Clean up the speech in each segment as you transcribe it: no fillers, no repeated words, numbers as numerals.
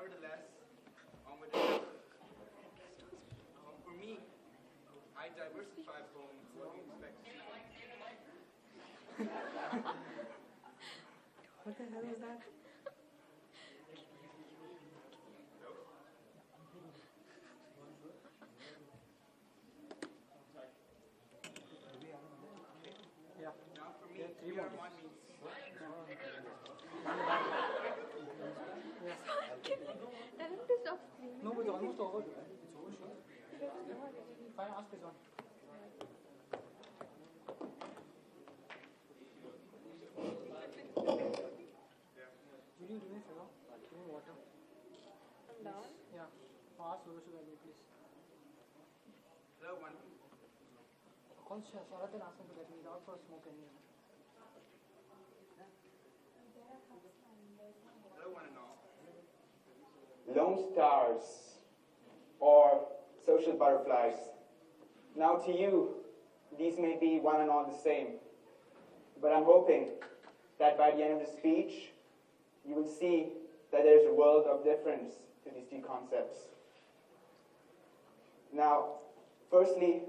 nevertheless, for me, I diversify from what you expect to see. What the hell is that? Yeah. Now for me, we are one means. Tell him to stop screaming. No, it's almost over. It's over, sure. Fine, ask this one. Judy, do me a favor. Give me water. I'm down. Yeah. Ask Suresh please. Hello, one. Call Sharath and ask him to get me out for a smoke anyway. Hello, one and all. Lone stars or social butterflies. Now to you, these may be one and all the same, but I'm hoping that by the end of the speech, you will see that there's a world of difference to these two concepts. Now, firstly,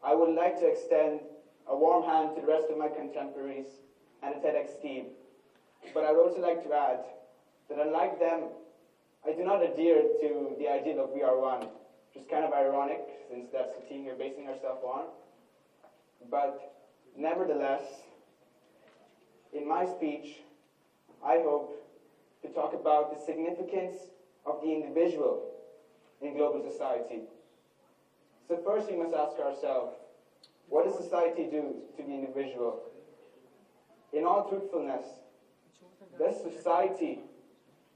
I would like to extend a warm hand to the rest of my contemporaries and the TEDx team, but I would also like to add that unlike them, I do not adhere to the ideal of we are one, which is kind of ironic since that's the team we're basing ourselves on. But nevertheless, in my speech, I hope to talk about the significance of the individual in global society. So first we must ask ourselves, what does society do to the individual? In all truthfulness, does society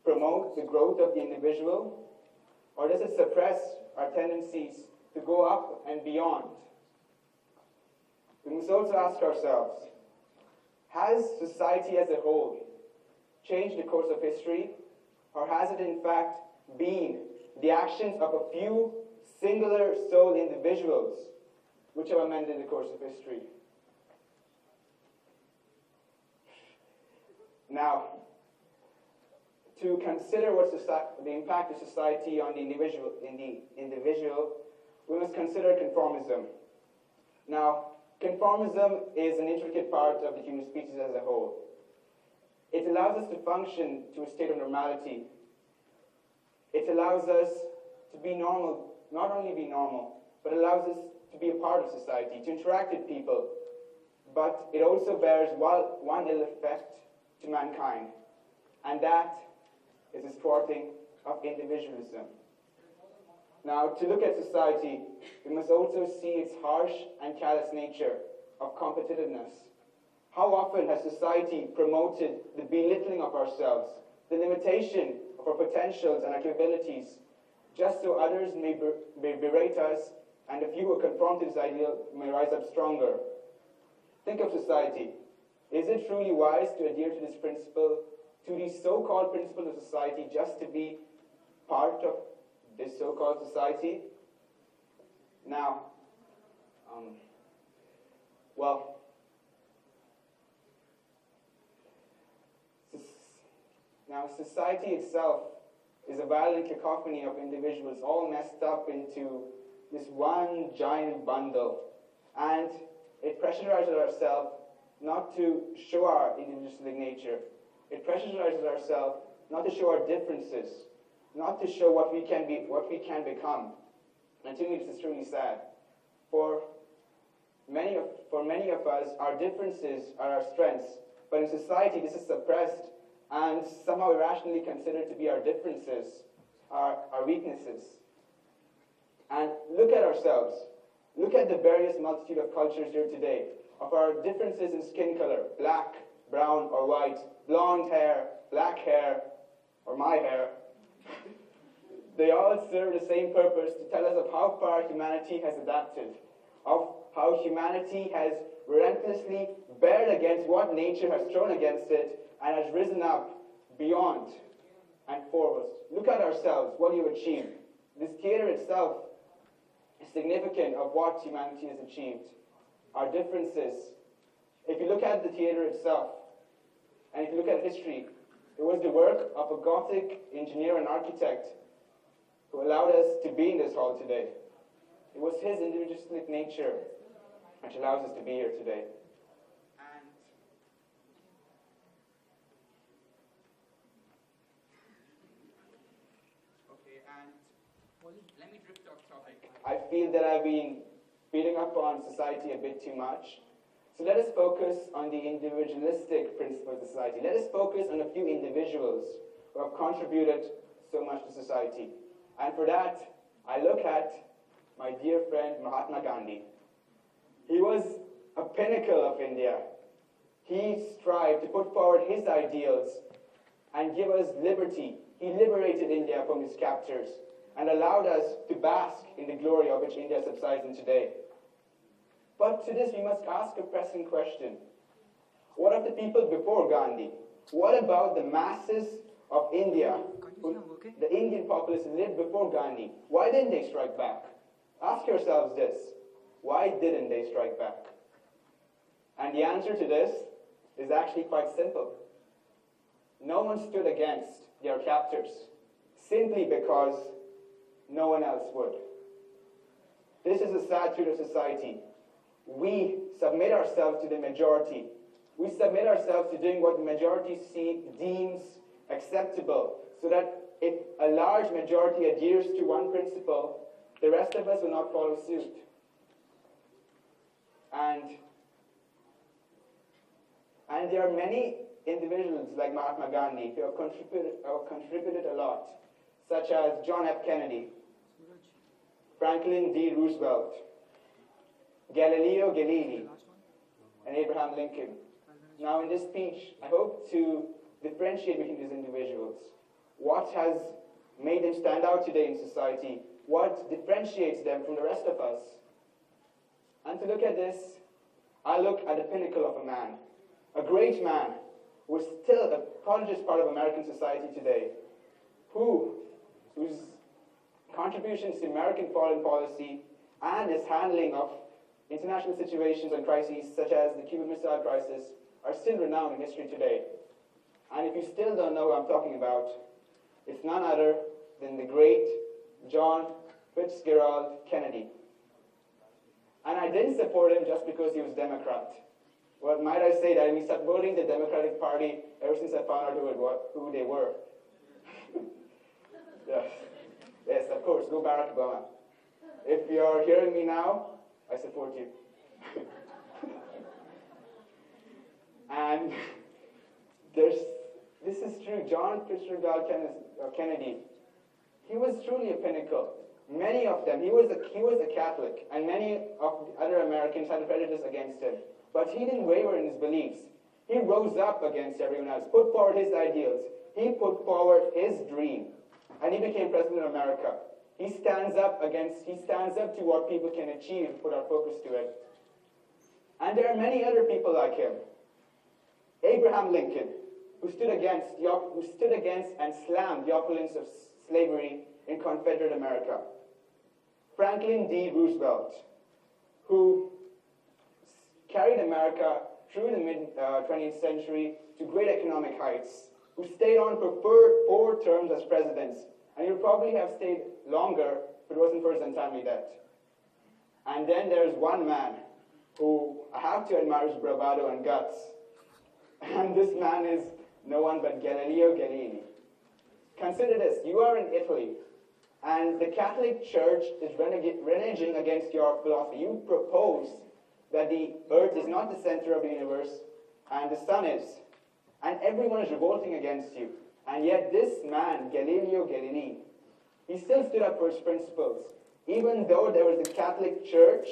promote the growth of the individual, or does it suppress our tendencies to go up and beyond? We must also ask ourselves, has society as a whole changed the course of history, or has it in fact been the actions of a few singular soul individuals which have amended the course of history? Now, to consider what the impact of society on the individual, we must consider conformism. Now, conformism is an intricate part of the human species as a whole. It allows us to function to a state of normality. It allows us to be normal, not only be normal, but allows us to be a part of society, to interact with people. But it also bears one ill effect to mankind, and that is the thwarting of individualism. Now, to look at society, we must also see its harsh and callous nature of competitiveness. How often has society promoted the belittling of ourselves, the limitation of our potentials and our capabilities, just so others may berate us, and the few who conform to this ideal may rise up stronger? Think of society. Is it truly wise to adhere to this principle, to these so-called principles of society, just to be part of this so-called society? Now, society itself is a violent cacophony of individuals all messed up into this one giant bundle. And it pressurizes ourselves not to show our individualistic nature. It pressurizes ourselves not to show our differences, not to show what we can be, what we can become. And to me, this is truly sad. For many of us, our differences are our strengths. But in society, this is suppressed and somehow irrationally considered to be our differences, our weaknesses. And look at ourselves. Look at the various multitude of cultures here today, of our differences in skin color, black, brown, or white, blonde hair, black hair, or my hair. They all serve the same purpose to tell us of how far humanity has adapted, of how humanity has relentlessly bared against what nature has thrown against it and has risen up beyond and forward. Look at ourselves, what you achieved. This theater itself is significant of what humanity has achieved. Our differences. If you look at the theater itself, and if you look at history, It was the work of a Gothic engineer and architect who allowed us to be in this hall today. It was his individualistic nature which allows us to be here today. And let me drift off topic. I feel that I've been beating up on society a bit too much. So let us focus on the individualistic principles of society. Let us focus on a few individuals who have contributed so much to society. And for that, I look at my dear friend Mahatma Gandhi. He was a pinnacle of India. He strived to put forward his ideals and give us liberty. He liberated India from its captors and allowed us to bask in the glory of which India subsides in today. But to this we must ask a pressing question. What of the people before Gandhi? What about the masses of India, the Indian populace who lived before Gandhi? Why didn't they strike back? Ask yourselves this. Why didn't they strike back? And the answer to this is actually quite simple. No one stood against their captors simply because no one else would. This is a sad truth of society. We submit ourselves to the majority. We submit ourselves to doing what the majority deems acceptable, so that if a large majority adheres to one principle, the rest of us will not follow suit. And there are many individuals like Mahatma Gandhi who have contributed a lot, such as John F. Kennedy, Franklin D. Roosevelt, Galileo Galilei, and Abraham Lincoln. Now in this speech, I hope to differentiate between these individuals. What has made them stand out today in society? What differentiates them from the rest of us? And to look at this, I look at the pinnacle of a man, a great man who is still a prodigious part of American society today, whose contributions to American foreign policy and his handling of international situations and crises such as the Cuban Missile Crisis are still renowned in history today. And if you still don't know who I'm talking about, it's none other than the great John Fitzgerald Kennedy. And I didn't support him just because he was Democrat. Well, might I say that I've been supporting the Democratic Party ever since I found out who they were. Yes, of course, go Barack Obama. If you're hearing me now, I support you. And this is true. John Fitzgerald Kennedy, he was truly a pinnacle. Many of them, he was a Catholic, and many of the other Americans had a prejudice against him. But he didn't waver in his beliefs. He rose up against everyone else, put forward his ideals. He put forward his dream, and he became president of America. He stands up to what people can achieve, put our focus to it. And there are many other people like him. Abraham Lincoln, who stood against and slammed the opulence of slavery in Confederate America. Franklin D. Roosevelt, who carried America through the mid-20th century to great economic heights, who stayed on for four terms as president, and he would probably have stayed longer if it wasn't for his untimely death. And then there's one man who I have to admire his bravado and guts, and this man is no one but Galileo Galilei. Consider this, you are in Italy, and the Catholic Church is reneging against your philosophy. You propose that the earth is not the center of the universe, and the sun is. And everyone is revolting against you. And yet this man, Galileo Galilei, he still stood up for his principles. Even though there was the Catholic Church,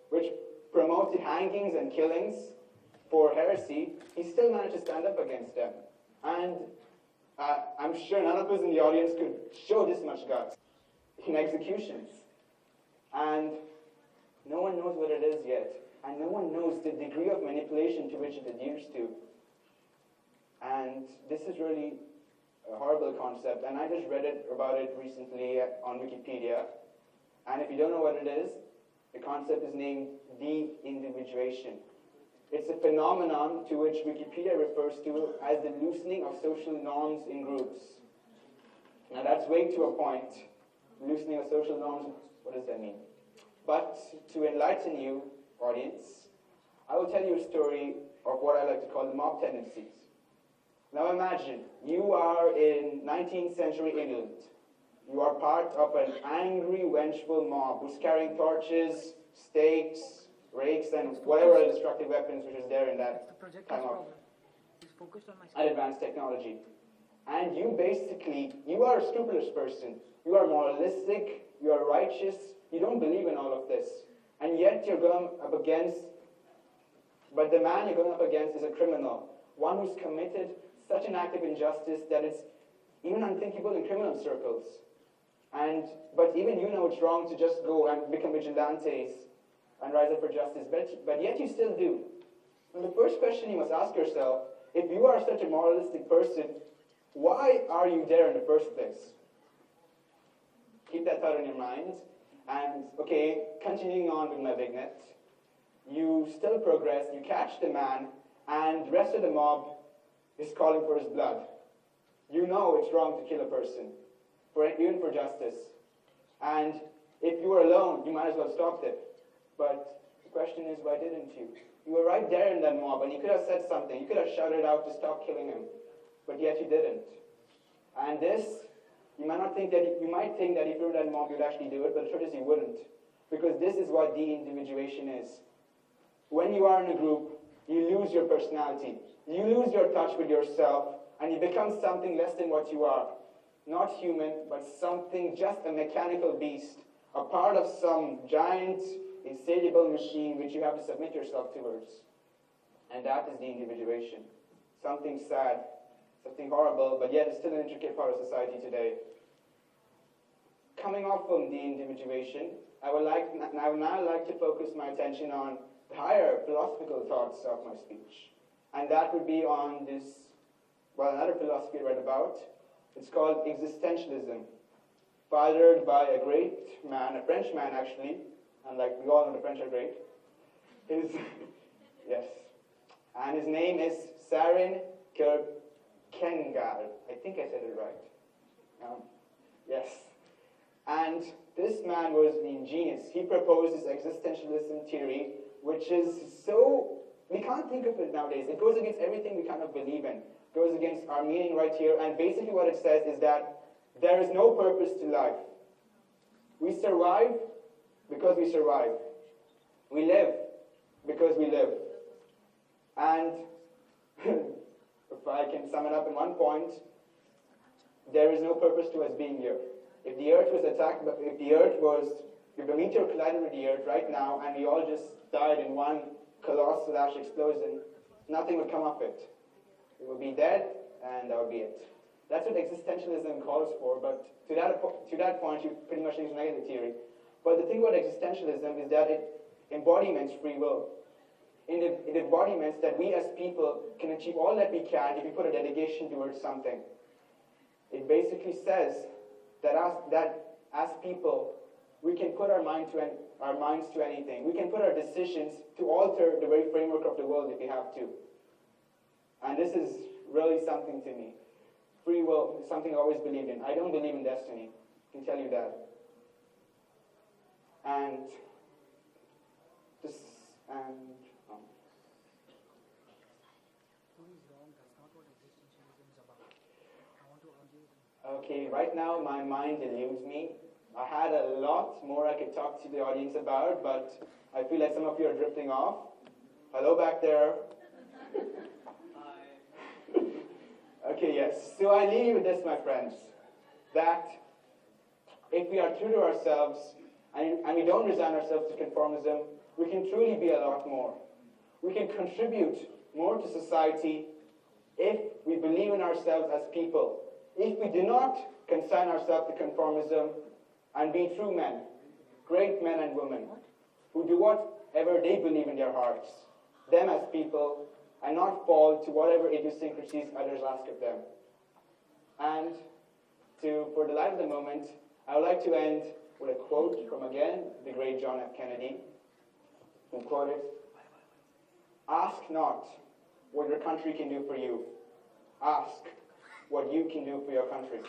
which promoted hangings and killings for heresy, he still managed to stand up against them. And I'm sure none of us in the audience could show this much guts in executions. And no one knows what it is yet. And no one knows the degree of manipulation to which it adheres to. And this is really a horrible concept. And I just read about it recently on Wikipedia. And if you don't know what it is, the concept is named de-individuation. It's a phenomenon to which Wikipedia refers to as the loosening of social norms in groups. Now that's vague to a point. Loosening of social norms, what does that mean? But to enlighten you, audience, I will tell you a story of what I like to call the mob tendencies. Now imagine, you are in 19th century England. You are part of an angry, vengeful mob who's carrying torches, stakes, rakes, and whatever other destructive weapons which is there in that time of advanced technology. And you are a scrupulous person. You are moralistic, you are righteous, you don't believe in all of this. And yet you're going up against, but the man you're going up against is a criminal. One who's committed such an act of injustice that it's even unthinkable in criminal circles. But even you know it's wrong to just go and become vigilantes and rise up for justice, but yet you still do. And the first question you must ask yourself, if you are such a moralistic person, why are you there in the first place? Keep that thought in your mind. And, okay, continuing on with my vignette, you still progress, you catch the man, and the rest of the mob is calling for his blood. You know it's wrong to kill a person, even for justice. And if you were alone, you might as well stop it. But the question is, why didn't you? You were right there in that mob, and you could have said something. You could have shouted out to stop killing him, but yet you didn't. And this, you might think that if you were in that mob, you'd actually do it, but the truth is you wouldn't. Because this is what de-individuation is. When you are in a group, you lose your personality. You lose your touch with yourself, and you become something less than what you are. Not human, but something, just a mechanical beast, a part of some giant, insatiable machine which you have to submit yourself towards. And that is de-individuation. Something sad, something horrible, but yet it's still an intricate part of society today. Coming off from de-individuation, I would now like to focus my attention on the higher philosophical thoughts of my speech. And that would be on another philosophy I read about. It's called existentialism, fathered by a great man, a French man actually, and like we all know the French are great. Yes. And his name is Søren Kierkegaard. I think I said it right. Yes. And this man was an ingenious. He proposed this existentialism theory, which is so, we can't think of it nowadays. It goes against everything we kind of believe in. It goes against our meaning right here. And basically what it says is that there is no purpose to life. We survive because we survive. We live because we live. And if I can sum it up in one point, there is no purpose to us being here. If the earth was attacked, if the meteor collided with the earth right now and we all just died in one colossal ash explosion, nothing would come of it. We would be dead and that would be it. That's what existentialism calls for, but to that point you pretty much need to negate the theory. But the thing about existentialism is that it embodiments free will. It embodiments that we as people can achieve all that we can if we put a dedication towards something. It basically says that as people, we can put our minds to anything. We can put our decisions to alter the very framework of the world if we have to. And this is really something to me. Free will is something I always believed in. I don't believe in destiny. I can tell you that. Okay, right now my mind eludes me. I had a lot more I could talk to the audience about, but I feel like some of you are drifting off. Hello back there. Hi. Okay, yes. So I leave you with this, my friends, that if we are true to ourselves and we don't resign ourselves to conformism, we can truly be a lot more. We can contribute more to society if we believe in ourselves as people. If we do not consign ourselves to conformism and be true men, great men and women, who do whatever they believe in their hearts, them as people, and not fall to whatever idiosyncrasies others ask of them. And for the light of the moment, I would like to end with a quote from, again, the great John F. Kennedy, who quoted, Ask not what your country can do for you. Ask what you can do for your country.